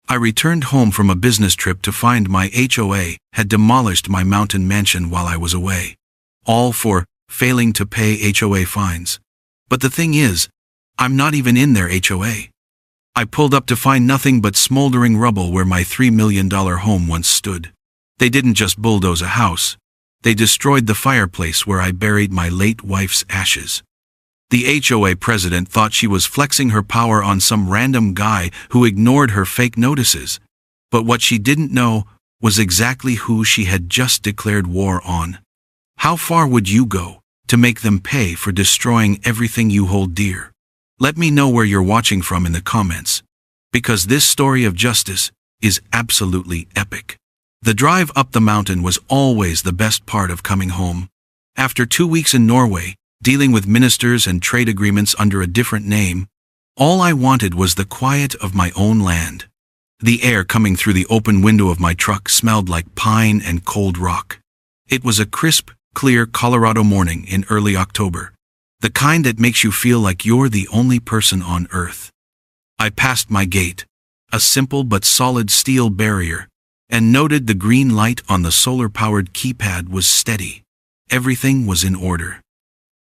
I returned home from a business trip to find my HOA had demolished my mountain mansion while I was away. All for failing to pay HOA fines. But the thing is, I'm not even in their HOA. I pulled up to find nothing but smoldering rubble where my $3 million home once stood. They didn't just bulldoze a house. They destroyed the fireplace where I buried my late wife's ashes. The HOA president thought she was flexing her power on some random guy who ignored her fake notices. But what she didn't know was exactly who she had just declared war on. How far would you go to make them pay for destroying everything you hold dear? Let me know where you're watching from in the comments, because this story of justice is absolutely epic. The drive up the mountain was always the best part of coming home. After 2 weeks in Norway, dealing with ministers and trade agreements under a different name, all I wanted was the quiet of my own land. The air coming through the open window of my truck smelled like pine and cold rock. It was a crisp, clear Colorado morning in early October, the kind that makes you feel like you're the only person on earth. I passed my gate, a simple but solid steel barrier, and noted the green light on the solar-powered keypad was steady. Everything was in order.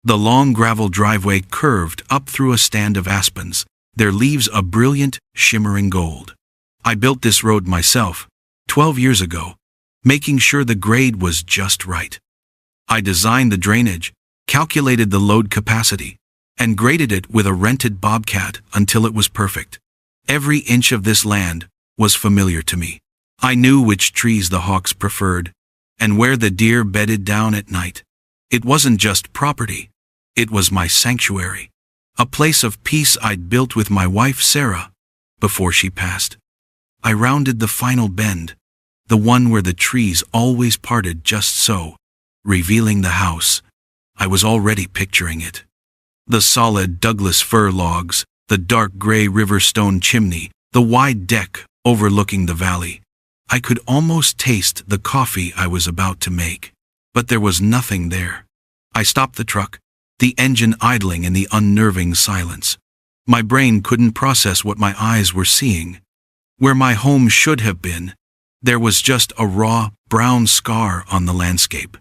The long gravel driveway curved up through a stand of aspens, their leaves a brilliant, shimmering gold. I built this road myself, 12 years ago, making sure the grade was just right. I designed the drainage, calculated the load capacity, and graded it with a rented bobcat until it was perfect. Every inch of this land was familiar to me. I knew which trees the hawks preferred, and where the deer bedded down at night. It wasn't just property. It was my sanctuary, a place of peace I'd built with my wife Sarah before she passed. I rounded the final bend, the one where the trees always parted just so, revealing the house. I was already picturing it. The solid Douglas fir logs, the dark gray river stone chimney, the wide deck overlooking the valley. I could almost taste the coffee I was about to make. But there was nothing there. I stopped the truck, the engine idling in the unnerving silence. My brain couldn't process what my eyes were seeing. Where my home should have been, there was just a raw, brown scar on the landscape.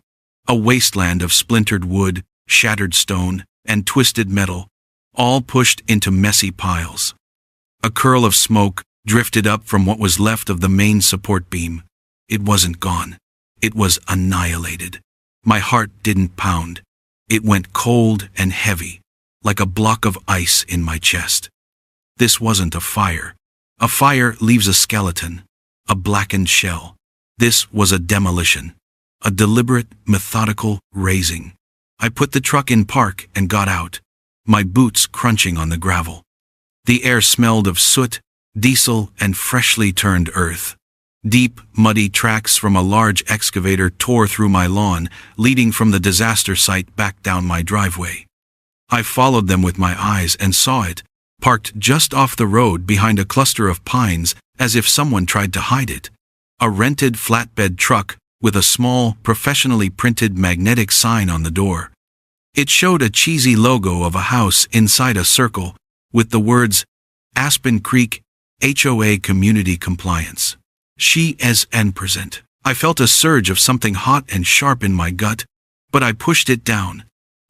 A wasteland of splintered wood, shattered stone, and twisted metal, all pushed into messy piles. A curl of smoke drifted up from what was left of the main support beam. It wasn't gone. It was annihilated. My heart didn't pound. It went cold and heavy, like a block of ice in my chest. This wasn't a fire. A fire leaves a skeleton, a blackened shell. This was a demolition, a deliberate, methodical razing. I put the truck in park and got out, my boots crunching on the gravel. The air smelled of soot, diesel, and freshly turned earth. Deep, muddy tracks from a large excavator tore through my lawn, leading from the disaster site back down my driveway. I followed them with my eyes and saw it, parked just off the road behind a cluster of pines, as if someone tried to hide it. A rented flatbed truck with a small, professionally printed magnetic sign on the door. It showed a cheesy logo of a house inside a circle, with the words, Aspen Creek, HOA Community Compliance. She as %. I felt a surge of something hot and sharp in my gut, but I pushed it down.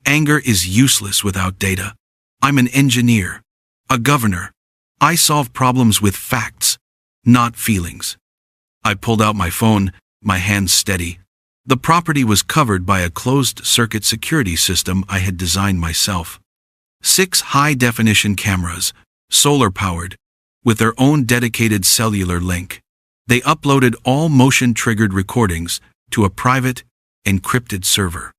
Anger is useless without data. I'm an engineer, a governor. I solve problems with facts, not feelings. I pulled out my phone, my hands steady. The property was covered by a closed-circuit security system I had designed myself. 6 high-definition cameras, solar-powered, with their own dedicated cellular link. They uploaded all motion-triggered recordings to a private, encrypted server.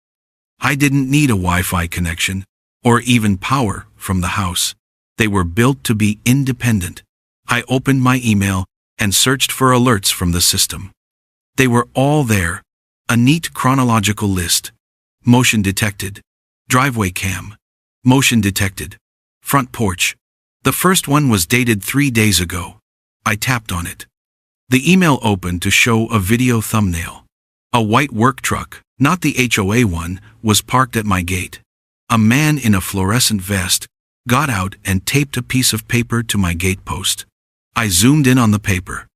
I didn't need a Wi-Fi connection, or even power from the house. They were built to be independent. I opened my email and searched for alerts from the system. They were all there, a neat chronological list. Motion detected. Driveway cam. Motion detected. Front porch. The first one was dated 3 days ago. I tapped on it. The email opened to show a video thumbnail. A white work truck, not the HOA one, was parked at my gate. A man in a fluorescent vest got out and taped a piece of paper to my gate post. I zoomed in on the paper.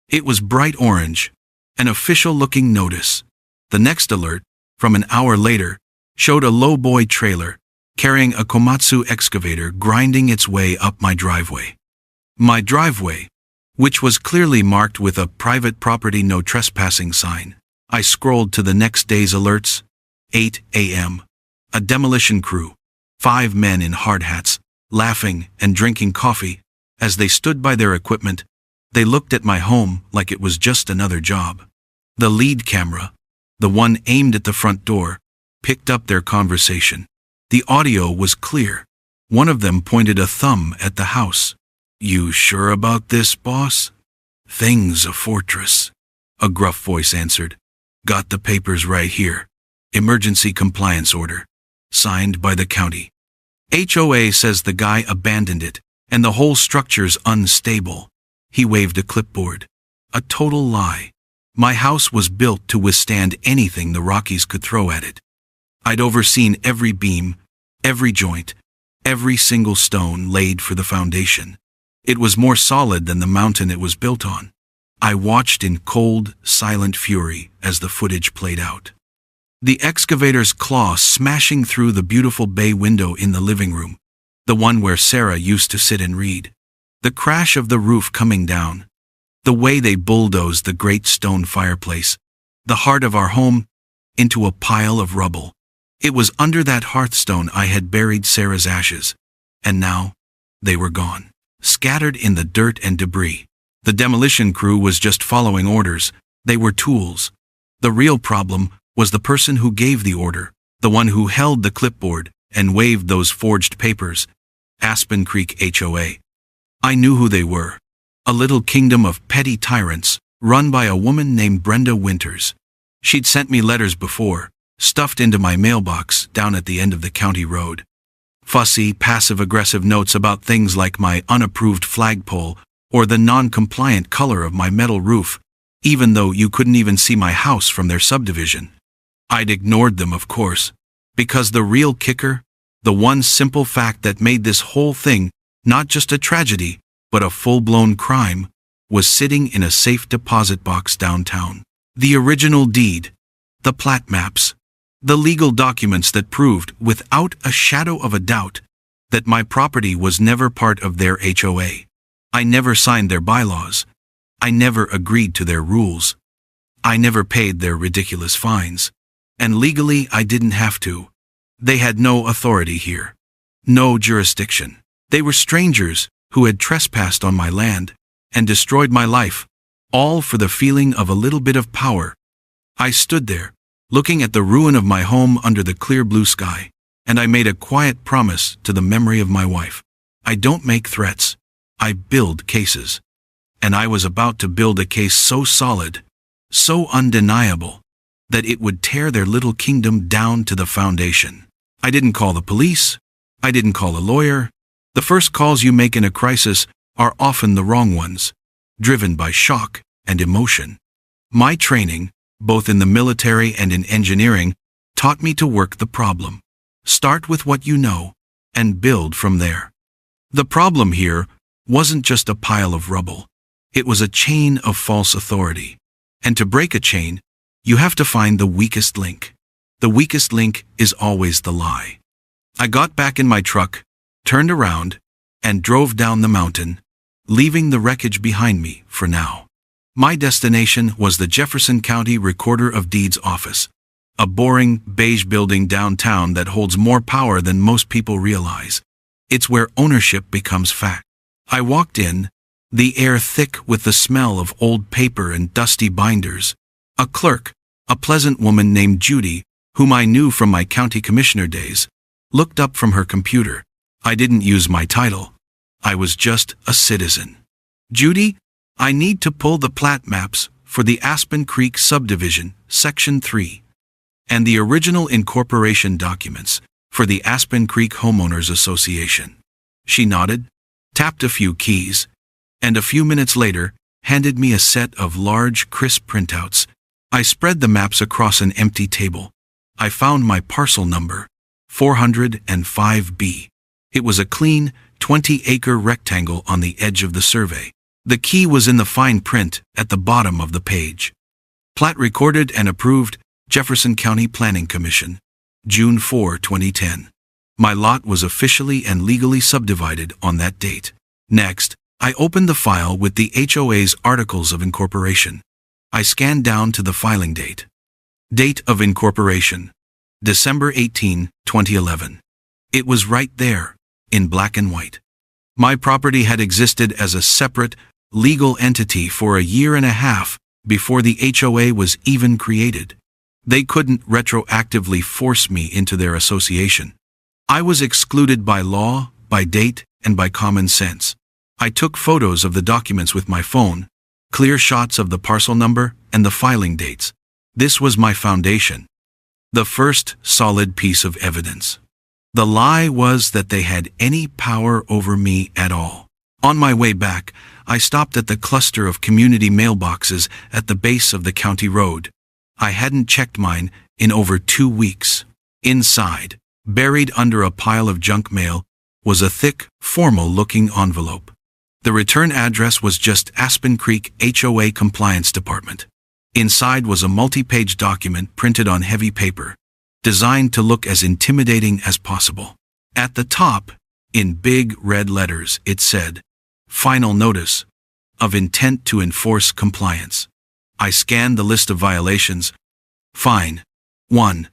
It was bright orange, an official-looking notice. The next alert, from an hour later, showed a lowboy trailer carrying a Komatsu excavator grinding its way up my driveway. My driveway, which was clearly marked with a private property no trespassing sign. I scrolled to the next day's alerts. 8 a.m. A demolition crew, 5 men in hard hats, laughing and drinking coffee. As they stood by their equipment, they looked at my home like it was just another job. The lead camera, the one aimed at the front door, picked up their conversation. The audio was clear. One of them pointed a thumb at the house. "You sure about this, boss?" "Thing's a fortress," a gruff voice answered. "Got the papers right here. Emergency compliance order. Signed by the county. HOA says the guy abandoned it, and the whole structure's unstable." He waved a clipboard. A total lie. My house was built to withstand anything the Rockies could throw at it. I'd overseen every beam, every joint, every single stone laid for the foundation. It was more solid than the mountain it was built on. I watched in cold, silent fury as the footage played out. The excavator's claw smashing through the beautiful bay window in the living room, the one where Sarah used to sit and read. The crash of the roof coming down. The way they bulldozed the great stone fireplace, the heart of our home, into a pile of rubble. It was under that hearthstone I had buried Sarah's ashes, and now they were gone, scattered in the dirt and debris. The demolition crew was just following orders. They were tools. The real problem was the person who gave the order, the one who held the clipboard and waved those forged papers. Aspen Creek HOA. I knew who they were. A little kingdom of petty tyrants, run by a woman named Brenda Winters. She'd sent me letters before, stuffed into my mailbox down at the end of the county road. Fussy, passive-aggressive notes about things like my unapproved flagpole or the non-compliant color of my metal roof, even though you couldn't even see my house from their subdivision. I'd ignored them, of course, because the real kicker, the one simple fact that made this whole thing not just a tragedy, but a full-blown crime, was sitting in a safe deposit box downtown. The original deed, the plat maps, the legal documents that proved, without a shadow of a doubt, that my property was never part of their HOA. I never signed their bylaws. I never agreed to their rules. I never paid their ridiculous fines. And legally I didn't have to. They had no authority here. No jurisdiction. They were strangers who had trespassed on my land and destroyed my life, all for the feeling of a little bit of power. I stood there, looking at the ruin of my home under the clear blue sky, and I made a quiet promise to the memory of my wife. I don't make threats. I build cases. And I was about to build a case so solid, so undeniable, that it would tear their little kingdom down to the foundation. I didn't call the police. I didn't call a lawyer. The first calls you make in a crisis are often the wrong ones, driven by shock and emotion. My training, both in the military and in engineering, taught me to work the problem. Start with what you know, and build from there. The problem here wasn't just a pile of rubble. It was a chain of false authority. And to break a chain, you have to find the weakest link. The weakest link is always the lie. I got back in my truck, turned around, and drove down the mountain, leaving the wreckage behind me for now. My destination was the Jefferson County Recorder of Deeds office, a boring, beige building downtown that holds more power than most people realize. It's where ownership becomes fact. I walked in, the air thick with the smell of old paper and dusty binders. A clerk, a pleasant woman named Judy, whom I knew from my county commissioner days, looked up from her computer. I didn't use my title. I was just a citizen. "Judy, I need to pull the plat maps for the Aspen Creek subdivision, Section 3, and the original incorporation documents for the Aspen Creek Homeowners Association." She nodded, tapped a few keys, and a few minutes later handed me a set of large, crisp printouts. I spread the maps across an empty table. I found my parcel number, 405B. It was a clean, 20-acre rectangle on the edge of the survey. The key was in the fine print at the bottom of the page. Plat recorded and approved, Jefferson County Planning Commission, June 4, 2010. My lot was officially and legally subdivided on that date. Next, I opened the file with the HOA's Articles of Incorporation. I scanned down to the filing date. Date of incorporation: December 18, 2011. It was right there, in black and white. My property had existed as a separate, legal entity for a year and a half before the HOA was even created. They couldn't retroactively force me into their association. I was excluded by law, by date, and by common sense. I took photos of the documents with my phone, clear shots of the parcel number and the filing dates. This was my foundation. The first solid piece of evidence. The lie was that they had any power over me at all. On my way back, I stopped at the cluster of community mailboxes at the base of the county road. I hadn't checked mine in over 2 weeks. Inside, buried under a pile of junk mail, was a thick, formal-looking envelope. The return address was just Aspen Creek HOA Compliance Department. Inside was a multi-page document printed on heavy paper, designed to look as intimidating as possible. At the top, in big red letters, it said, "Final Notice of Intent to Enforce Compliance." I scanned the list of violations. Fine. 1.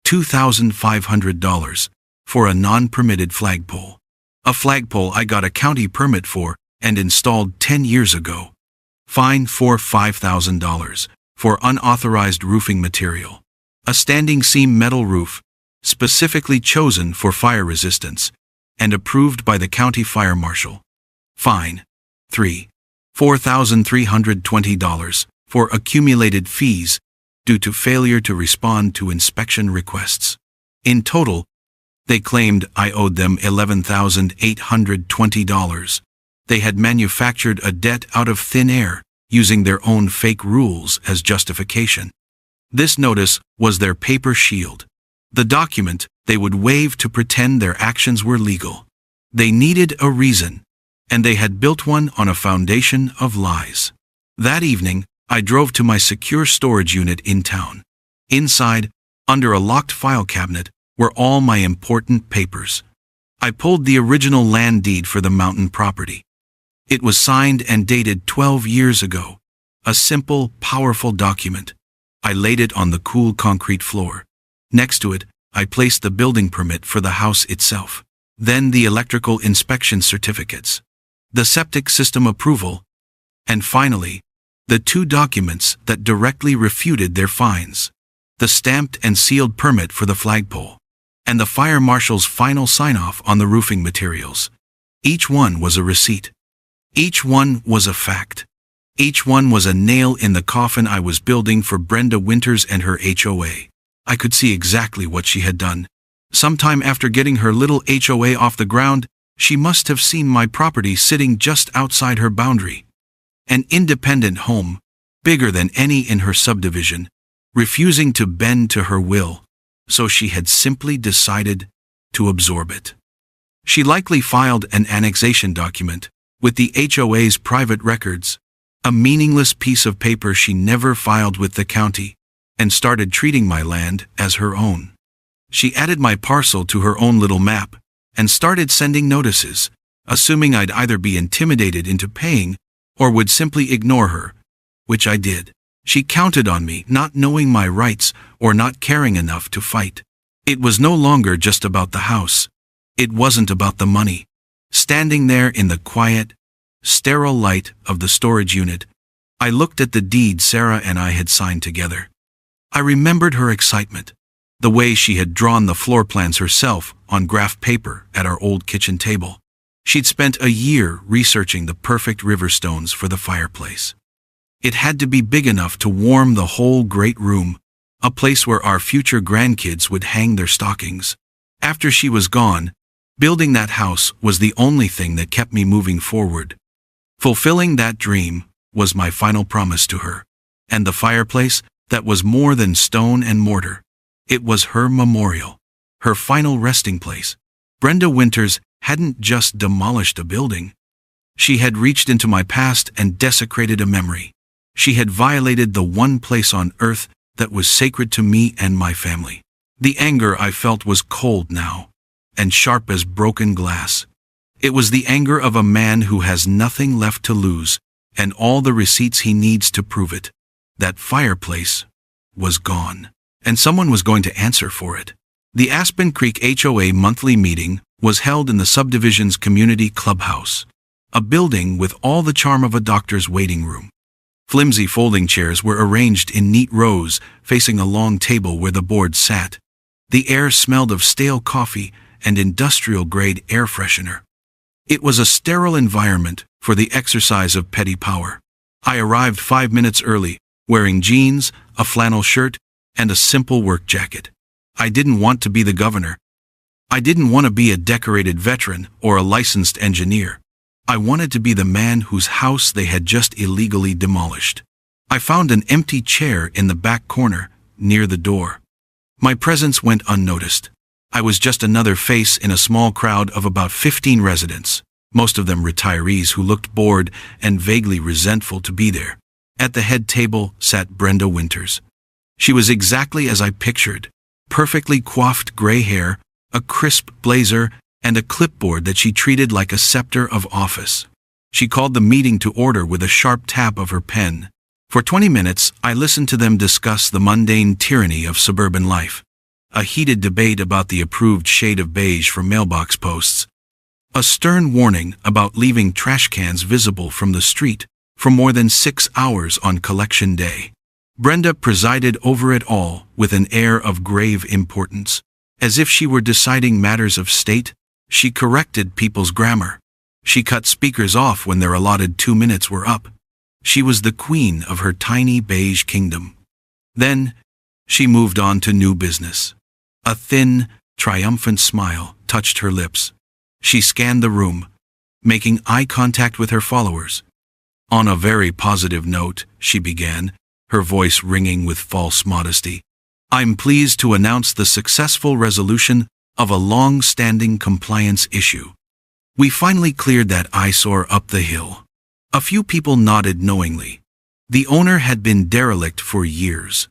$2,500 for a non-permitted flagpole. A flagpole I got a county permit for and installed 10 years ago. Fine for $5,000 for unauthorized roofing material. A standing seam metal roof, specifically chosen for fire resistance, and approved by the county fire marshal. Fine. 3. $4,320 for accumulated fees due to failure to respond to inspection requests. In total, they claimed I owed them $11,820. They had manufactured a debt out of thin air, using their own fake rules as justification. This notice was their paper shield, the document they would wave to pretend their actions were legal. They needed a reason, and they had built one on a foundation of lies. That evening, I drove to my secure storage unit in town. Inside, under a locked file cabinet, were all my important papers. I pulled the original land deed for the mountain property. It was signed and dated 12 years ago. A simple, powerful document. I laid it on the cool concrete floor. Next to it, I placed the building permit for the house itself. Then the electrical inspection certificates, the septic system approval, and finally, the 2 documents that directly refuted their fines: the stamped and sealed permit for the flagpole, and the fire marshal's final sign-off on the roofing materials. Each one was a receipt. Each one was a fact. Each one was a nail in the coffin I was building for Brenda Winters and her HOA. I could see exactly what she had done. Sometime after getting her little HOA off the ground, she must have seen my property sitting just outside her boundary. An independent home, bigger than any in her subdivision, refusing to bend to her will, so she had simply decided to absorb it. She likely filed an annexation document with the HOA's private records, a meaningless piece of paper she never filed with the county, and started treating my land as her own. She added my parcel to her own little map and started sending notices, assuming I'd either be intimidated into paying or would simply ignore her, which I did. She counted on me not knowing my rights or not caring enough to fight. It was no longer just about the house. It wasn't about the money. Standing there in the quiet, sterile light of the storage unit, I looked at the deed Sarah and I had signed together. I remembered her excitement, the way she had drawn the floor plans herself on graph paper at our old kitchen table. She'd spent a year researching the perfect river stones for the fireplace. It had to be big enough to warm the whole great room, a place where our future grandkids would hang their stockings. After she was gone, building that house was the only thing that kept me moving forward. Fulfilling that dream was my final promise to her. And the fireplace, that was more than stone and mortar. It was her memorial, her final resting place. Brenda Winters hadn't just demolished a building. She had reached into my past and desecrated a memory. She had violated the one place on earth that was sacred to me and my family. The anger I felt was cold now, and sharp as broken glass. It was the anger of a man who has nothing left to lose, and all the receipts he needs to prove it. That fireplace was gone, and someone was going to answer for it. The Aspen Creek HOA monthly meeting was held in the subdivision's community clubhouse, a building with all the charm of a doctor's waiting room. Flimsy folding chairs were arranged in neat rows facing a long table where the board sat. The air smelled of stale coffee and industrial-grade air freshener. It was a sterile environment for the exercise of petty power. I arrived 5 minutes early, wearing jeans, a flannel shirt, and a simple work jacket. I didn't want to be the governor. I didn't want to be a decorated veteran or a licensed engineer. I wanted to be the man whose house they had just illegally demolished. I found an empty chair in the back corner, near the door. My presence went unnoticed. I was just another face in a small crowd of about 15 residents, most of them retirees who looked bored and vaguely resentful to be there. At the head table sat Brenda Winters. She was exactly as I pictured, perfectly coiffed gray hair, a crisp blazer, and a clipboard that she treated like a scepter of office. She called the meeting to order with a sharp tap of her pen. For 20 minutes, I listened to them discuss the mundane tyranny of suburban life. A heated debate about the approved shade of beige for mailbox posts. A stern warning about leaving trash cans visible from the street for more than 6 hours on collection day. Brenda presided over it all with an air of grave importance. As if she were deciding matters of state, she corrected people's grammar. She cut speakers off when their allotted 2 minutes were up. She was the queen of her tiny beige kingdom. Then, she moved on to new business. A thin, triumphant smile touched her lips. She scanned the room, making eye contact with her followers. On a very positive note, she began, her voice ringing with false modesty. I'm pleased to announce the successful resolution of a long-standing compliance issue. We finally cleared that eyesore up the hill. A few people nodded knowingly. The owner had been derelict for years.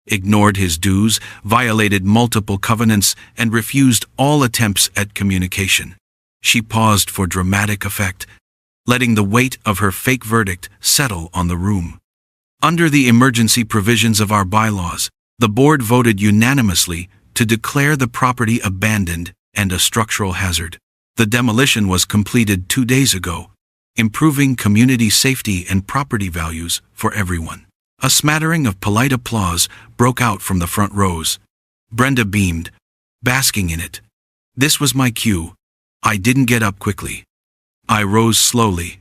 Ignored his dues, violated multiple covenants, and refused all attempts at communication. She paused for dramatic effect, letting the weight of her fake verdict settle on the room. Under the emergency provisions of our bylaws, the board voted unanimously to declare the property abandoned and a structural hazard. The demolition was completed 2 days ago, improving community safety and property values for everyone. A smattering of polite applause broke out from the front rows. Brenda beamed, basking in it. This was my cue. I didn't get up quickly. I rose slowly,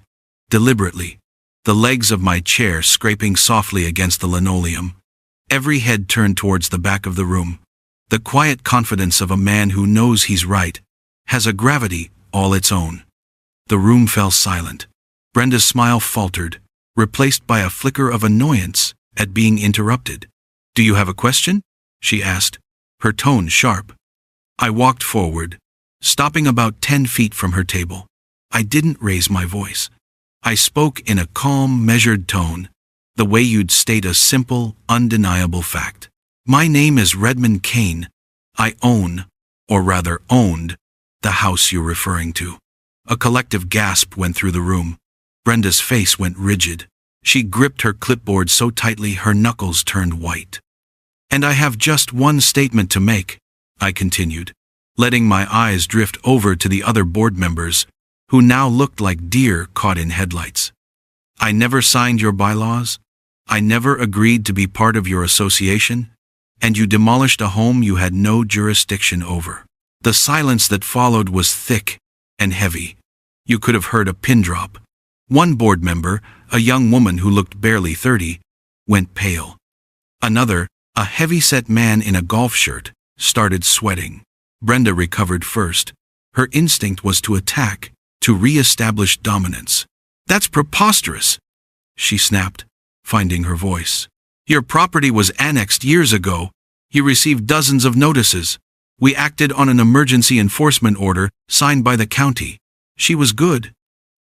deliberately, the legs of my chair scraping softly against the linoleum. Every head turned towards the back of the room. The quiet confidence of a man who knows he's right has a gravity all its own. The room fell silent. Brenda's smile faltered, replaced by a flicker of annoyance at being interrupted. Do you have a question? She asked, her tone sharp. I walked forward, stopping about 10 feet from her table. I didn't raise my voice. I spoke in a calm, measured tone, the way you'd state a simple, undeniable fact. My name is Redmond Kane. I own, or rather owned, the house you're referring to. A collective gasp went through the room. Brenda's face went rigid. She gripped her clipboard so tightly her knuckles turned white. And I have just one statement to make, I continued, letting my eyes drift over to the other board members, who now looked like deer caught in headlights. I never signed your bylaws. I never agreed to be part of your association, and you demolished a home you had no jurisdiction over. The silence that followed was thick and heavy. You could have heard a pin drop. One board member, a young woman who looked barely 30, went pale. Another, a heavy-set man in a golf shirt, started sweating. Brenda recovered first. Her instinct was to attack, to re-establish dominance. That's preposterous, she snapped, finding her voice. Your property was annexed years ago. You received dozens of notices. We acted on an emergency enforcement order signed by the county. She was good.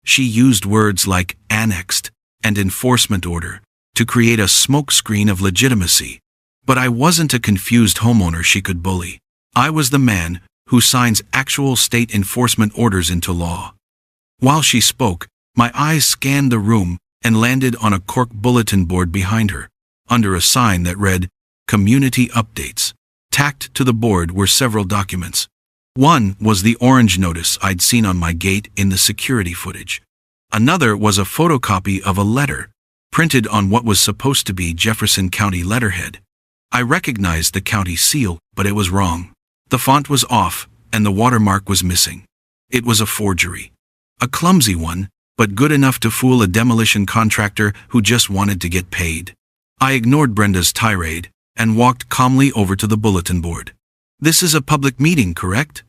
She used words like annexed and enforcement order to create a smokescreen of legitimacy. But I wasn't a confused homeowner she could bully. I was the man who signs actual state enforcement orders into law. While she spoke, my eyes scanned the room and landed on a cork bulletin board behind her, under a sign that read, Community Updates. Tacked to the board were several documents. One was the orange notice I'd seen on my gate in the security footage. Another was a photocopy of a letter, printed on what was supposed to be Jefferson County letterhead. I recognized the county seal, but it was wrong. The font was off, and the watermark was missing. It was a forgery. A clumsy one, but good enough to fool a demolition contractor who just wanted to get paid. I ignored Brenda's tirade and walked calmly over to the bulletin board. "This is a public meeting, correct?"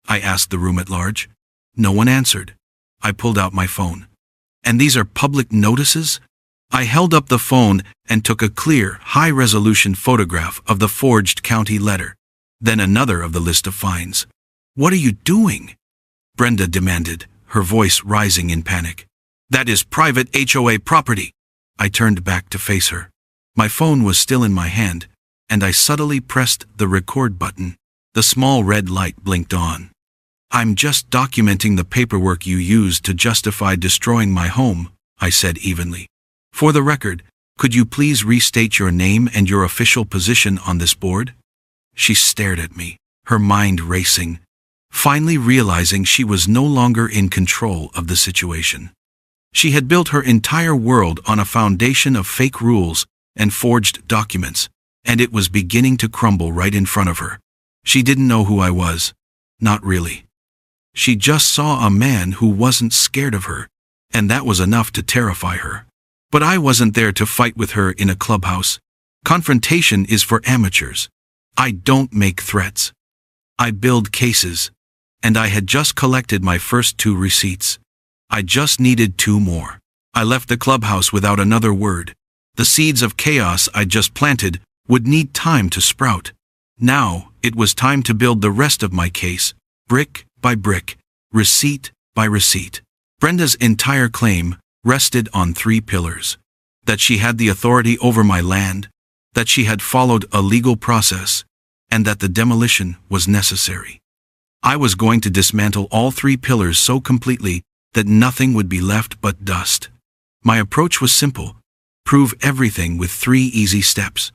I asked the room at large. No one answered. I pulled out my phone. "And these are public notices?" I held up the phone and took a clear, high-resolution photograph of the forged county letter, then another of the list of fines. "What are you doing?" Brenda demanded, her voice rising in panic. "That is private HOA property." I turned back to face her. My phone was still in my hand, and I subtly pressed the record button. The small red light blinked on. "I'm just documenting the paperwork you used to justify destroying my home," I said evenly. "For the record, could you please restate your name and your official position on this board?" She stared at me, her mind racing, finally realizing she was no longer in control of the situation. She had built her entire world on a foundation of fake rules and forged documents, and it was beginning to crumble right in front of her. She didn't know who I was. Not really. She just saw a man who wasn't scared of her, and that was enough to terrify her. But I wasn't there to fight with her in a clubhouse. Confrontation is for amateurs. I don't make threats. I build cases, and I had just collected my first 2 receipts. I just needed 2 more. I left the clubhouse without another word. The seeds of chaos I just planted would need time to sprout. Now, it was time to build the rest of my case, brick by brick, receipt by receipt. Brenda's entire claim rested on 3 pillars: that she had the authority over my land, that she had followed a legal process, and that the demolition was necessary. I was going to dismantle all 3 pillars so completely that nothing would be left but dust. My approach was simple: prove everything with 3 easy steps.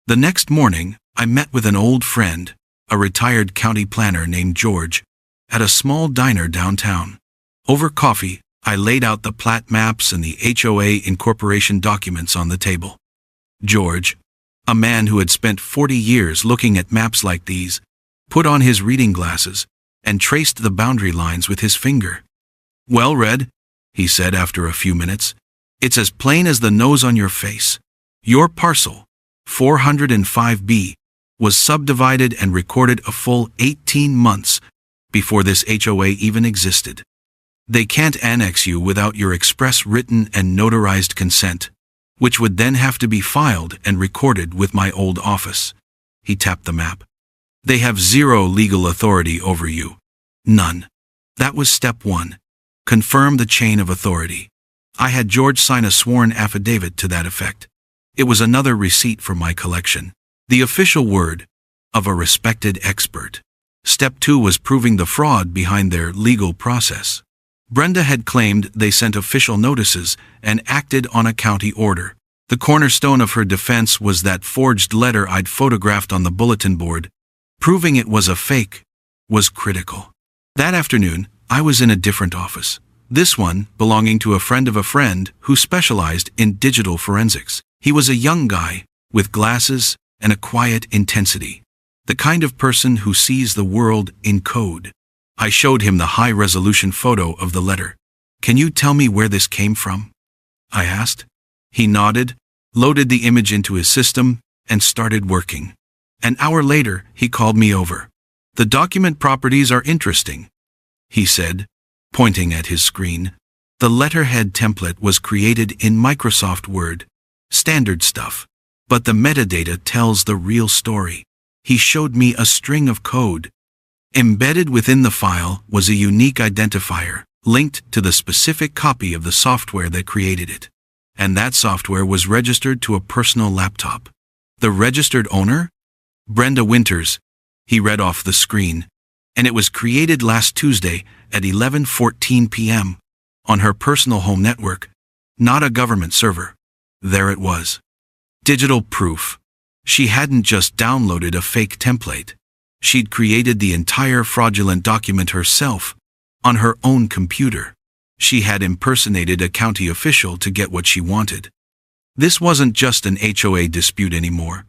The next morning, I met with an old friend, a retired county planner named George, at a small diner downtown. Over coffee, I laid out the plat maps and the HOA incorporation documents on the table. George, a man who had spent 40 years looking at maps like these, put on his reading glasses and traced the boundary lines with his finger. "Well, Red," he said after a few minutes, "it's as plain as the nose on your face. Your parcel, 405B, was subdivided and recorded a full 18 months before this HOA even existed. They can't annex you without your express written and notarized consent, which would then have to be filed and recorded with my old office." He tapped the map. "They have 0 legal authority over you. None." That was step 1. Confirm the chain of authority. I had George sign a sworn affidavit to that effect. It was another receipt for my collection. The official word of a respected expert. Step 2 was proving the fraud behind their legal process. Brenda had claimed they sent official notices and acted on a county order. The cornerstone of her defense was that forged letter I'd photographed on the bulletin board. Proving it was a fake was critical. That afternoon, I was in a different office. This one belonging to a friend of a friend who specialized in digital forensics. He was a young guy with glasses and a quiet intensity. The kind of person who sees the world in code. I showed him the high-resolution photo of the letter. "Can you tell me where this came from?" I asked. He nodded, loaded the image into his system, and started working. An hour later, he called me over. "The document properties are interesting," he said, pointing at his screen. The letterhead template was created in Microsoft Word. Standard stuff. But the metadata tells the real story. He showed me a string of code. Embedded within the file was a unique identifier, linked to the specific copy of the software that created it. And that software was registered to a personal laptop. The registered owner? Brenda Winters, he read off the screen. And it was created last Tuesday at 11:14 p.m. on her personal home network, not a government server. There it was. Digital proof. She hadn't just downloaded a fake template. She'd created the entire fraudulent document herself, on her own computer. She had impersonated a county official to get what she wanted. This wasn't just an HOA dispute anymore.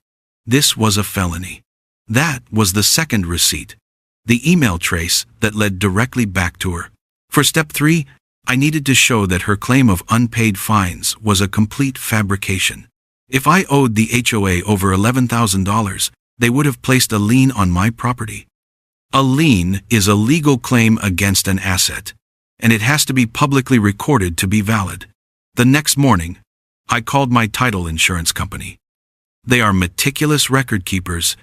This was a felony. That was the second receipt, the email trace that led directly back to her. For step 3, I needed to show that her claim of unpaid fines was a complete fabrication. If I owed the HOA over $11,000, they would have placed a lien on my property. A lien is a legal claim against an asset, and it has to be publicly recorded to be valid. The next morning, I called my title insurance company. They are meticulous record keepers,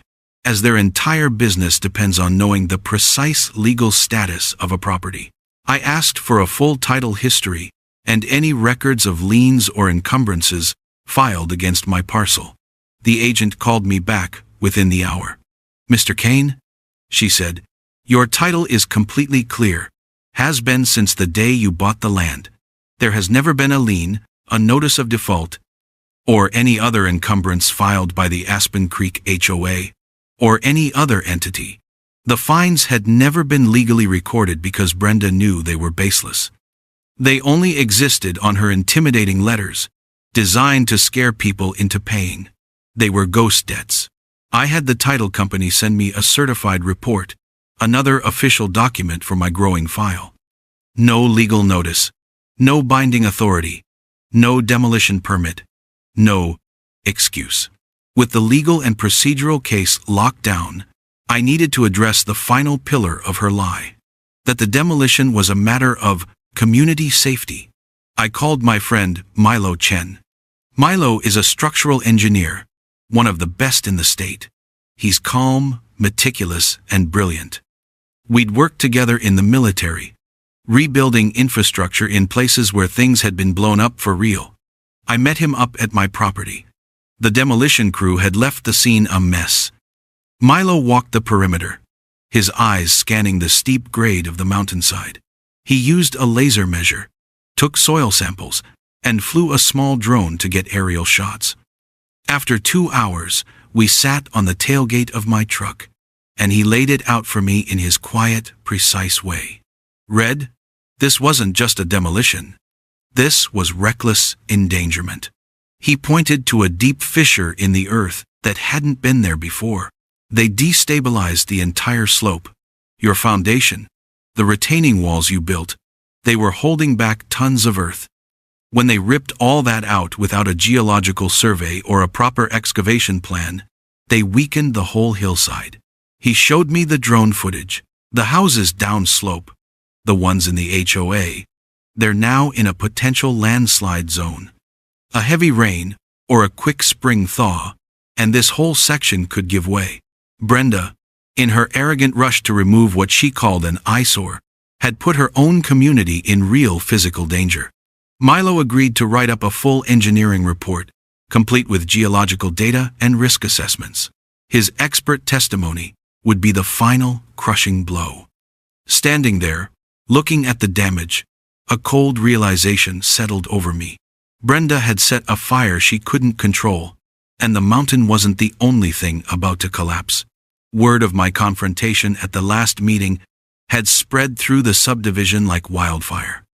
as their entire business depends on knowing the precise legal status of a property. I asked for a full title history and any records of liens or encumbrances filed against my parcel. The agent called me back within the hour. "Mr. Kane," she said, "your title is completely clear. Has been since the day you bought the land. There has never been a lien, a notice of default, or any other encumbrance filed by the Aspen Creek HOA, or any other entity. The fines had never been legally recorded because Brenda knew they were baseless. They only existed on her intimidating letters, designed to scare people into paying. They were ghost debts. I had the title company send me a certified report, another official document for my growing file. No legal notice, no binding authority, no demolition permit, no excuse. With the legal and procedural case locked down, I needed to address the final pillar of her lie, that the demolition was a matter of community safety. I called my friend Milo Chen. Milo is a structural engineer, one of the best in the state. He's calm, meticulous, and brilliant. We'd worked together in the military, rebuilding infrastructure in places where things had been blown up for real. I met him up at my property. The demolition crew had left the scene a mess. Milo walked the perimeter, his eyes scanning the steep grade of the mountainside. He used a laser measure, took soil samples, and flew a small drone to get aerial shots. After 2 hours, we sat on the tailgate of my truck, and he laid it out for me in his quiet, precise way. "Red, this wasn't just a demolition. This was reckless endangerment." He pointed to a deep fissure in the earth that hadn't been there before. They destabilized the entire slope. Your foundation, the retaining walls you built, they were holding back tons of earth. When they ripped all that out without a geological survey or a proper excavation plan, they weakened the whole hillside. He showed me the drone footage. The houses downslope, the ones in the HOA, they're now in a potential landslide zone. A heavy rain, or a quick spring thaw, and this whole section could give way. Brenda, in her arrogant rush to remove what she called an eyesore, had put her own community in real physical danger. Milo agreed to write up a full engineering report, complete with geological data and risk assessments. His expert testimony would be the final crushing blow. Standing there, looking at the damage, a cold realization settled over me. Brenda had set a fire she couldn't control, and the mountain wasn't the only thing about to collapse. Word of my confrontation at the last meeting had spread through the subdivision like wildfire.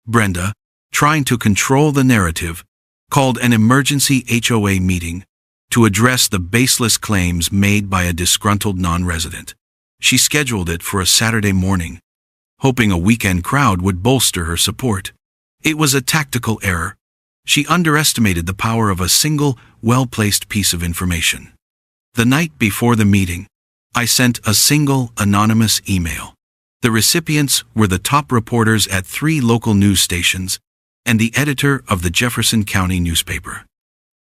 Brenda, trying to control the narrative, called an emergency HOA meeting to address the baseless claims made by a disgruntled non-resident. She scheduled it for a Saturday morning, hoping a weekend crowd would bolster her support. It was a tactical error. She underestimated the power of a single, well-placed piece of information. The night before the meeting, I sent a single, anonymous email. The recipients were the top reporters at 3 local news stations and the editor of the Jefferson County newspaper.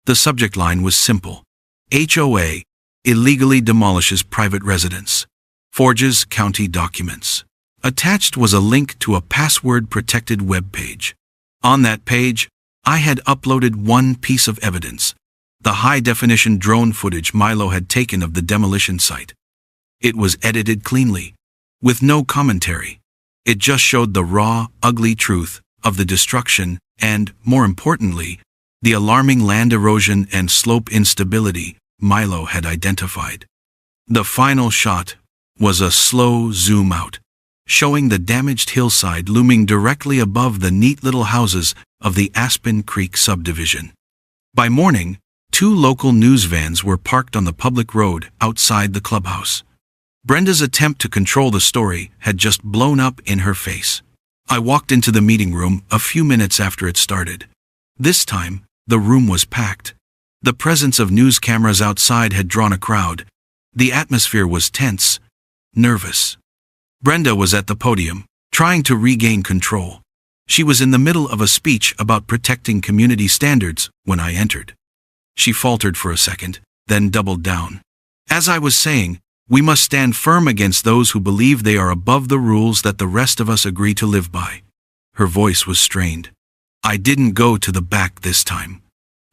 The subject line was simple: HOA illegally demolishes private residence, forges county documents. Attached was a link to a password-protected web page. On that page, I had uploaded one piece of evidence: the high-definition drone footage Milo had taken of the demolition site. It was edited cleanly, with no commentary. It just showed the raw, ugly truth of the destruction and, more importantly, the alarming land erosion and slope instability Milo had identified. The final shot was a slow zoom out, showing the damaged hillside looming directly above the neat little houses of the Aspen Creek subdivision. By morning, 2 local news vans were parked on the public road outside the clubhouse. Brenda's attempt to control the story had just blown up in her face. I walked into the meeting room a few minutes after it started. This time, the room was packed. The presence of news cameras outside had drawn a crowd. The atmosphere was tense, nervous. Brenda was at the podium, trying to regain control. She was in the middle of a speech about protecting community standards when I entered. She faltered for a second, then doubled down. As I was saying, we must stand firm against those who believe they are above the rules that the rest of us agree to live by. Her voice was strained. I didn't go to the back this time.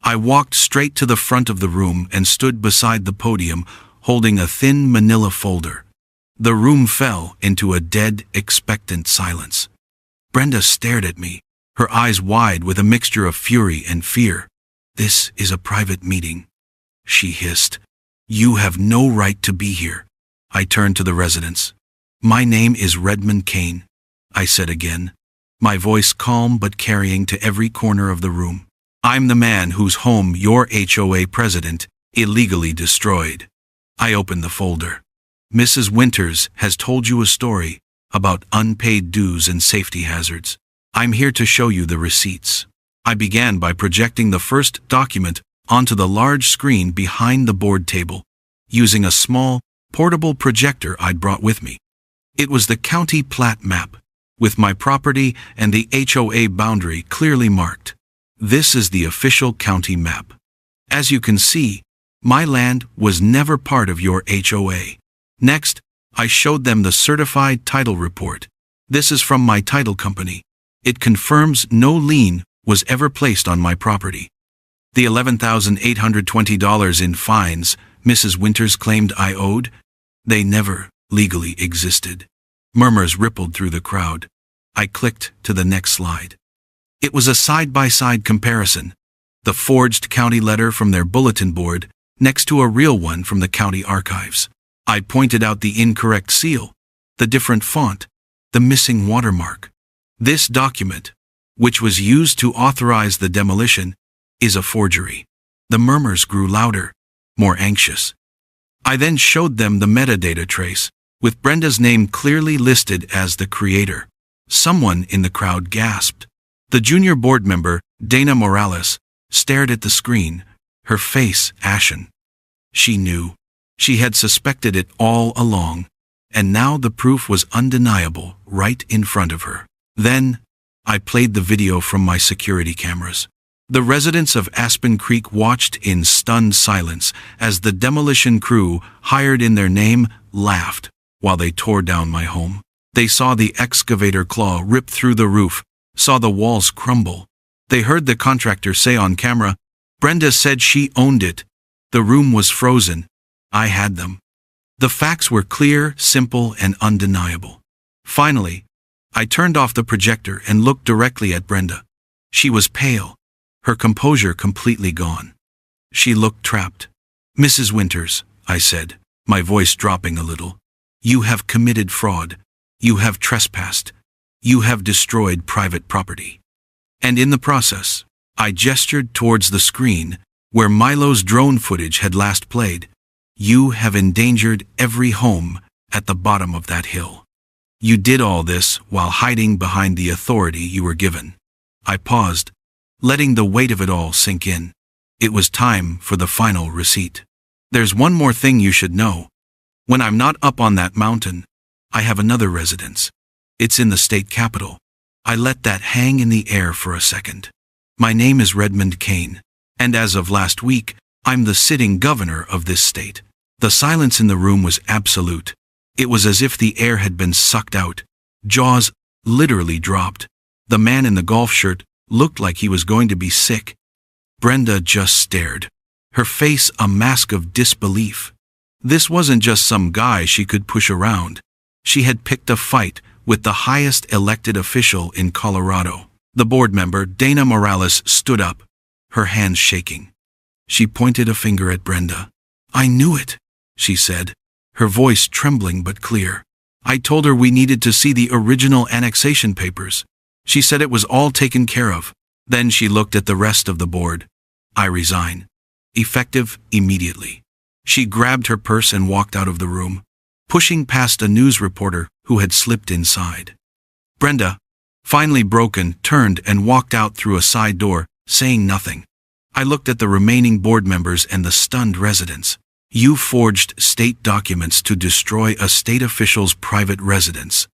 I walked straight to the front of the room and stood beside the podium, holding a thin manila folder. The room fell into a dead, expectant silence. Brenda stared at me, her eyes wide with a mixture of fury and fear. "This is a private meeting," she hissed. "You have no right to be here." I turned to the residents. "My name is Redmond Kane," I said again, my voice calm but carrying to every corner of the room. "I'm the man whose home your HOA president illegally destroyed." I opened the folder. "Mrs. Winters has told you a story about unpaid dues and safety hazards. I'm here to show you the receipts." I began by projecting the first document onto the large screen behind the board table, using a small, portable projector I'd brought with me. It was the county plat map, with my property and the HOA boundary clearly marked. This is the official county map. As you can see, my land was never part of your HOA. Next, I showed them the certified title report. This is from my title company. It confirms no lien was ever placed on my property. The $11,820 in fines Mrs. Winters claimed I owed, they never legally existed. Murmurs rippled through the crowd. I clicked to the next slide. It was a side-by-side comparison. The forged county letter from their bulletin board next to a real one from the county archives. I pointed out the incorrect seal, the different font, the missing watermark. This document, which was used to authorize the demolition, is a forgery. The murmurs grew louder, more anxious. I then showed them the metadata trace, with Brenda's name clearly listed as the creator. Someone in the crowd gasped. The junior board member, Dana Morales, stared at the screen, her face ashen. She knew. She had suspected it all along, and now the proof was undeniable right in front of her. Then, I played the video from my security cameras. The residents of Aspen Creek watched in stunned silence as the demolition crew, hired in their name, laughed while they tore down my home. They saw the excavator claw rip through the roof, saw the walls crumble. They heard the contractor say on camera, "Brenda said she owned it." The room was frozen. I had them. The facts were clear, simple, and undeniable. Finally, I turned off the projector and looked directly at Brenda. She was pale, her composure completely gone. She looked trapped. "Mrs. Winters," I said, my voice dropping a little, "you have committed fraud. You have trespassed. You have destroyed private property." And in the process, I gestured towards the screen where Milo's drone footage had last played. "You have endangered every home at the bottom of that hill. You did all this while hiding behind the authority you were given." I paused, letting the weight of it all sink in. It was time for the final receipt. "There's one more thing you should know. When I'm not up on that mountain, I have another residence. It's in the state capital." I let that hang in the air for a second. "My name is Redmond Kane, and as of last week, I'm the sitting governor of this state." The silence in the room was absolute. It was as if the air had been sucked out, Jaws literally dropped. The man in the golf shirt looked like he was going to be sick. Brenda just stared, her face a mask of disbelief. This wasn't just some guy she could push around. She had picked a fight with the highest elected official in Colorado. The board member, Dana Morales, stood up, her hands shaking. She pointed a finger at Brenda. "I knew it," she said, her voice trembling but clear. "I told her we needed to see the original annexation papers. She said it was all taken care of." Then she looked at the rest of the board. "I resign. Effective immediately." She grabbed her purse and walked out of the room, pushing past a news reporter who had slipped inside. Brenda, finally broken, turned and walked out through a side door, saying nothing. I looked at the remaining board members and the stunned residents. "You forged state documents to destroy a state official's private residence,"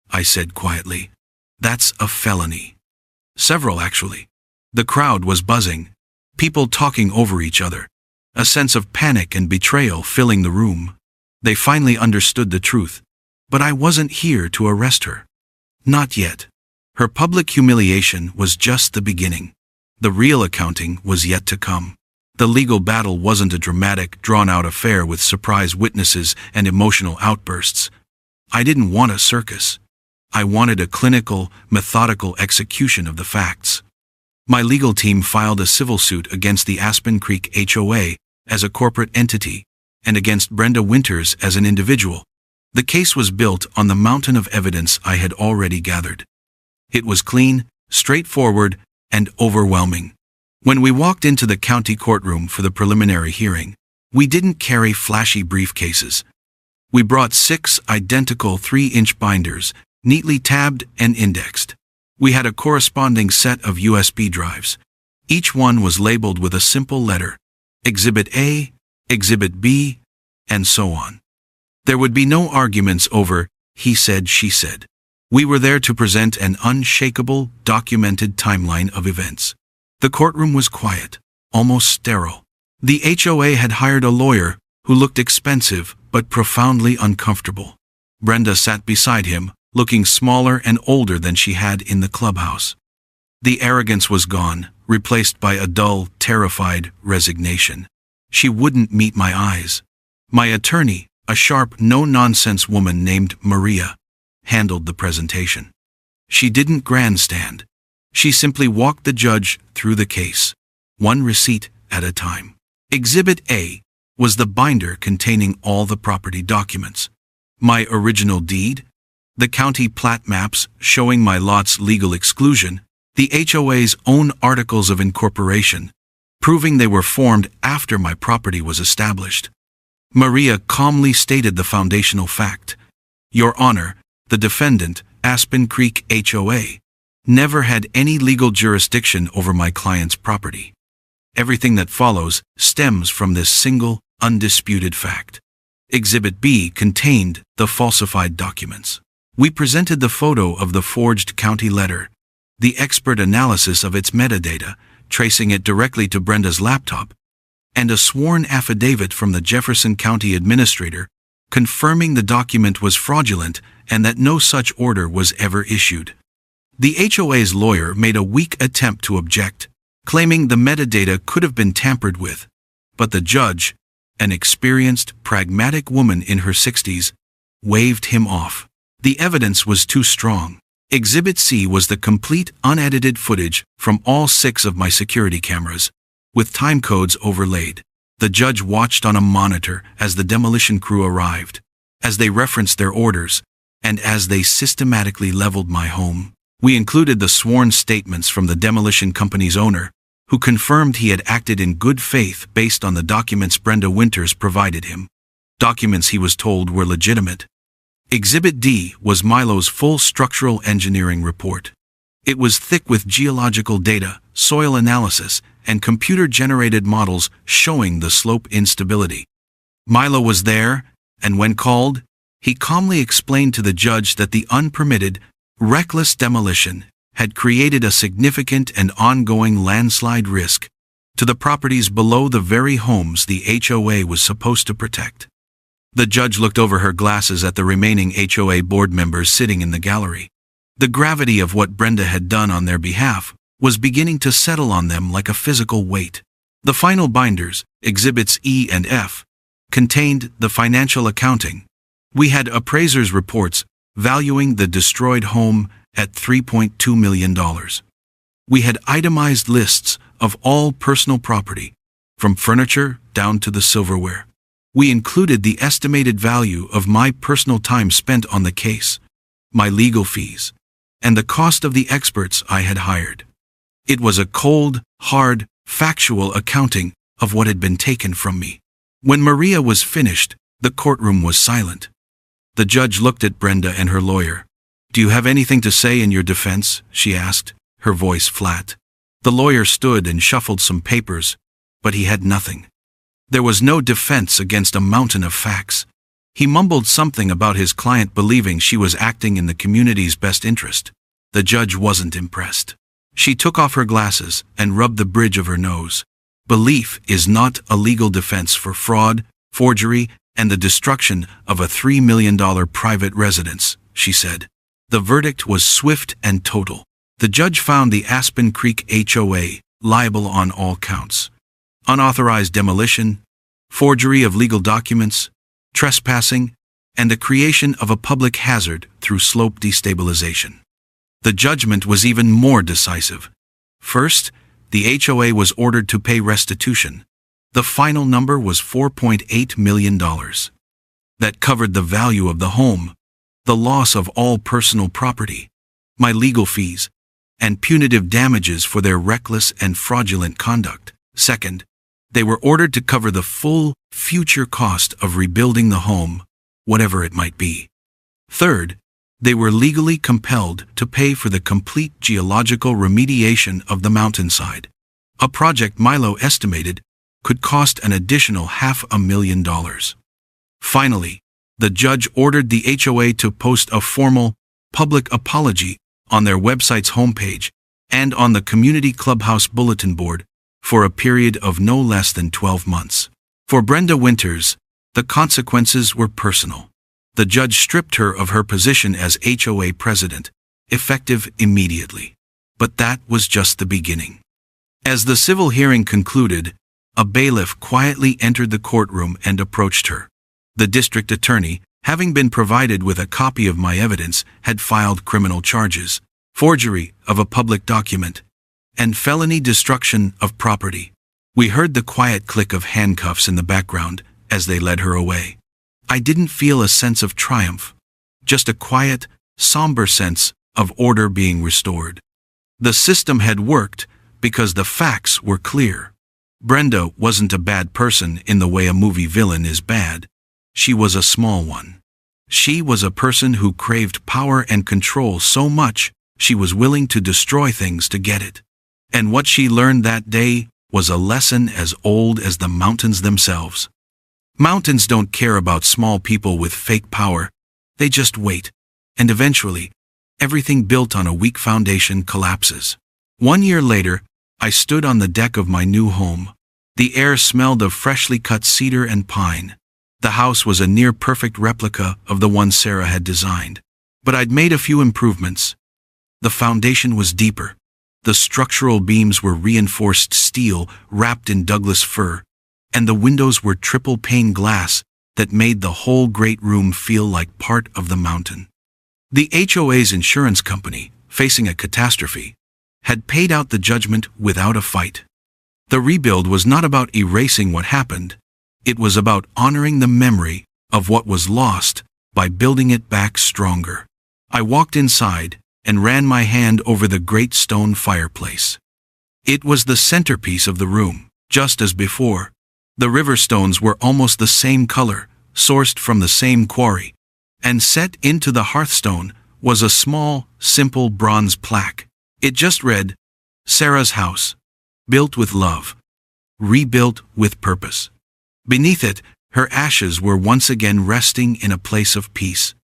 I said quietly. "That's a felony." Several, actually. The crowd was buzzing, people talking over each other, a sense of panic and betrayal filling the room. They finally understood the truth, but I wasn't here to arrest her. Not yet. Her public humiliation was just the beginning. The real accounting was yet to come. The legal battle wasn't a dramatic, drawn-out affair with surprise witnesses and emotional outbursts. I didn't want a circus. I wanted a clinical, methodical execution of the facts. My legal team filed a civil suit against the Aspen Creek HOA as a corporate entity and against Brenda Winters as an individual. The case was built on the mountain of evidence I had already gathered. It was clean, straightforward, and overwhelming. When we walked into the county courtroom for the preliminary hearing, we didn't carry flashy briefcases. We brought 6 identical 3-inch binders, neatly tabbed and indexed. We had a corresponding set of USB drives. Each one was labeled with a simple letter, Exhibit A, Exhibit B, and so on. There would be no arguments over he said, she said. We were there to present an unshakable, documented timeline of events. The courtroom was quiet, almost sterile. The HOA had hired a lawyer who looked expensive but profoundly uncomfortable. Brenda sat beside him, looking smaller and older than she had in the clubhouse. The arrogance was gone, replaced by a dull, terrified resignation. She wouldn't meet my eyes. My attorney, a sharp, no-nonsense woman named Maria, handled the presentation. She didn't grandstand. She simply walked the judge through the case, one receipt at a time. Exhibit A was the binder containing all the property documents. My original deed, the county plat maps showing my lot's legal exclusion, the HOA's own articles of incorporation, proving they were formed after my property was established. Maria calmly stated the foundational fact. Your Honor, the defendant, Aspen Creek HOA, never had any legal jurisdiction over my client's property. Everything that follows stems from this single, undisputed fact. Exhibit B contained the falsified documents. We presented the photo of the forged county letter, the expert analysis of its metadata, tracing it directly to Brenda's laptop, and a sworn affidavit from the Jefferson County Administrator confirming the document was fraudulent and that no such order was ever issued. The HOA's lawyer made a weak attempt to object, claiming the metadata could have been tampered with, but the judge, an experienced, pragmatic woman in her 60s, waved him off. The evidence was too strong. Exhibit C was the complete, unedited footage from all 6 of my security cameras, with time codes overlaid. The judge watched on a monitor as the demolition crew arrived, as they referenced their orders, and as they systematically leveled my home. We included the sworn statements from the demolition company's owner, who confirmed he had acted in good faith based on the documents Brenda Winters provided him. Documents he was told were legitimate. Exhibit D was Milo's full structural engineering report. It was thick with geological data, soil analysis, and computer-generated models showing the slope instability. Milo was there, and when called, he calmly explained to the judge that the unpermitted, reckless demolition had created a significant and ongoing landslide risk to the properties below the very homes the HOA was supposed to protect. The judge looked over her glasses at the remaining HOA board members sitting in the gallery. The gravity of what Brenda had done on their behalf was beginning to settle on them like a physical weight. The final binders, Exhibits E and F, contained the financial accounting. We had appraisers' reports valuing the destroyed home at $3.2 million. We had itemized lists of all personal property, from furniture down to the silverware. We included the estimated value of my personal time spent on the case, my legal fees, and the cost of the experts I had hired. It was a cold, hard, factual accounting of what had been taken from me. When Maria was finished, the courtroom was silent. The judge looked at Brenda and her lawyer. "Do you have anything to say in your defense?" she asked, her voice flat. The lawyer stood and shuffled some papers, but he had nothing. There was no defense against a mountain of facts. He mumbled something about his client believing she was acting in the community's best interest. The judge wasn't impressed. She took off her glasses and rubbed the bridge of her nose. "Belief is not a legal defense for fraud, forgery, and the destruction of a $3 million private residence," she said. The verdict was swift and total. The judge found the Aspen Creek HOA liable on all counts: unauthorized demolition, forgery of legal documents, trespassing, and the creation of a public hazard through slope destabilization. The judgment was even more decisive. First, the HOA was ordered to pay restitution. The final number was $4.8 million. That covered the value of the home, the loss of all personal property, my legal fees, and punitive damages for their reckless and fraudulent conduct. Second, they were ordered to cover the full future cost of rebuilding the home, whatever it might be. Third, they were legally compelled to pay for the complete geological remediation of the mountainside, a project Milo estimated could cost an additional $500,000. Finally, the judge ordered the HOA to post a formal, public apology on their website's homepage and on the community clubhouse bulletin board for a period of no less than 12 months. For Brenda Winters, the consequences were personal. The judge stripped her of her position as HOA president, effective immediately. But that was just the beginning. As the civil hearing concluded, a bailiff quietly entered the courtroom and approached her. The district attorney, having been provided with a copy of my evidence, had filed criminal charges: forgery of a public document and felony destruction of property. We heard the quiet click of handcuffs in the background as they led her away. I didn't feel a sense of triumph, just a quiet, somber sense of order being restored. The system had worked because the facts were clear. Brenda wasn't a bad person in the way a movie villain is bad. She was a small one. She was a person who craved power and control so much she was willing to destroy things to get it. And what she learned that day was a lesson as old as the mountains themselves. Mountains don't care about small people with fake power. They just wait. And eventually, everything built on a weak foundation collapses. 1 year later, I stood on the deck of my new home. The air smelled of freshly cut cedar and pine. The house was a near-perfect replica of the one Sarah had designed. But I'd made a few improvements. The foundation was deeper. The structural beams were reinforced steel wrapped in Douglas fir, and the windows were triple-pane glass that made the whole great room feel like part of the mountain. The HOA's insurance company, facing a catastrophe, had paid out the judgment without a fight. The rebuild was not about erasing what happened. It was about honoring the memory of what was lost by building it back stronger. I walked inside and ran my hand over the great stone fireplace. It was the centerpiece of the room, just as before. The river stones were almost the same color, sourced from the same quarry, and set into the hearthstone was a small, simple bronze plaque. It just read, "Sarah's house, built with love, rebuilt with purpose." Beneath it, her ashes were once again resting in a place of peace,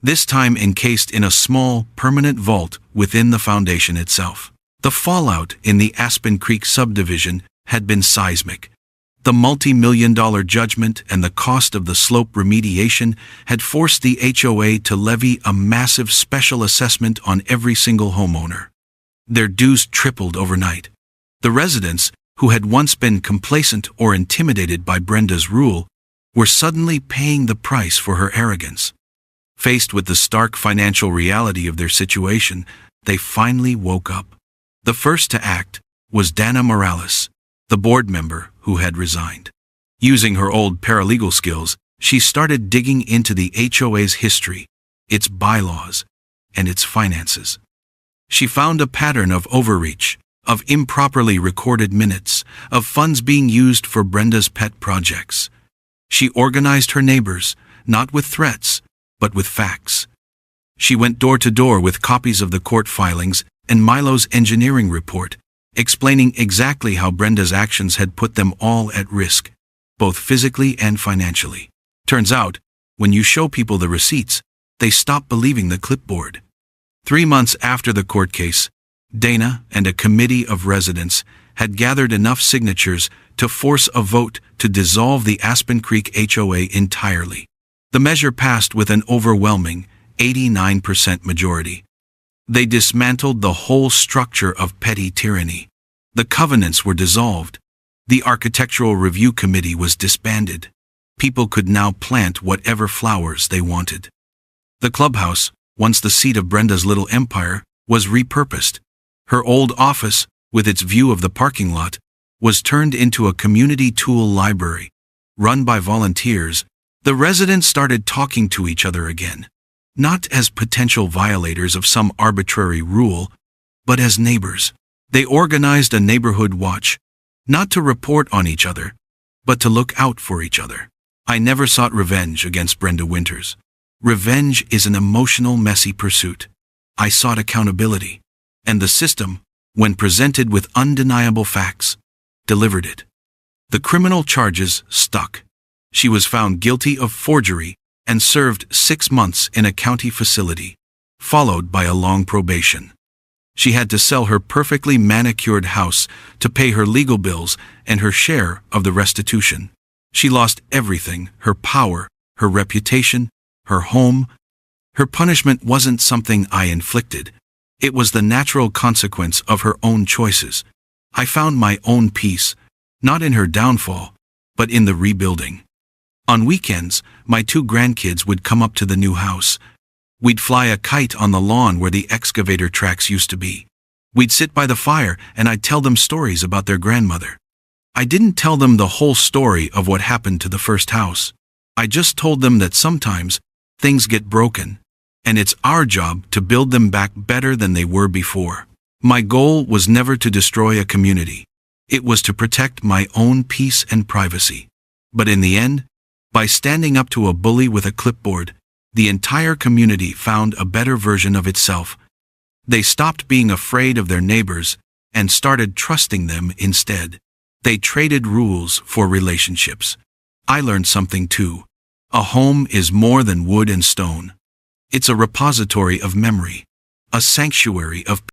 this time encased in a small, permanent vault within the foundation itself. The fallout in the Aspen Creek subdivision had been seismic. The multi-million-dollar judgment and the cost of the slope remediation had forced the HOA to levy a massive special assessment on every single homeowner. Their dues tripled overnight. The residents, who had once been complacent or intimidated by Brenda's rule, were suddenly paying the price for her arrogance. Faced with the stark financial reality of their situation, they finally woke up. The first to act was Dana Morales, the board member who had resigned. Using her old paralegal skills, she started digging into the HOA's history, its bylaws, and its finances. She found a pattern of overreach, of improperly recorded minutes, of funds being used for Brenda's pet projects. She organized her neighbors, not with threats, but with facts. She went door to door with copies of the court filings and Milo's engineering report, explaining exactly how Brenda's actions had put them all at risk, both physically and financially. Turns out, when you show people the receipts, they stop believing the clipboard. 3 months after the court case, Dana and a committee of residents had gathered enough signatures to force a vote to dissolve the Aspen Creek HOA entirely. The measure passed with an overwhelming 89% majority. They dismantled the whole structure of petty tyranny. The covenants were dissolved. The architectural review committee was disbanded. People could now plant whatever flowers they wanted. The clubhouse, once the seat of Brenda's little empire, was repurposed. Her old office, with its view of the parking lot, was turned into a community tool library. Run by volunteers, the residents started talking to each other again, not as potential violators of some arbitrary rule, but as neighbors. They organized a neighborhood watch, not to report on each other, but to look out for each other. I never sought revenge against Brenda Winters. Revenge is an emotional, messy pursuit. I sought accountability, and the system, when presented with undeniable facts, delivered it. The criminal charges stuck. She was found guilty of forgery and served 6 months in a county facility, followed by a long probation. She had to sell her perfectly manicured house to pay her legal bills and her share of the restitution. She lost everything: her power, her reputation, her home. Her punishment wasn't something I inflicted. It was the natural consequence of her own choices. I found my own peace, not in her downfall, but in the rebuilding. On weekends, my 2 grandkids would come up to the new house. We'd fly a kite on the lawn where the excavator tracks used to be. We'd sit by the fire and I'd tell them stories about their grandmother. I didn't tell them the whole story of what happened to the first house. I just told them that sometimes things get broken, and it's our job to build them back better than they were before. My goal was never to destroy a community. It was to protect my own peace and privacy. But in the end, by standing up to a bully with a clipboard, the entire community found a better version of itself. They stopped being afraid of their neighbors and started trusting them instead. They traded rules for relationships. I learned something too. A home is more than wood and stone. It's a repository of memory, a sanctuary of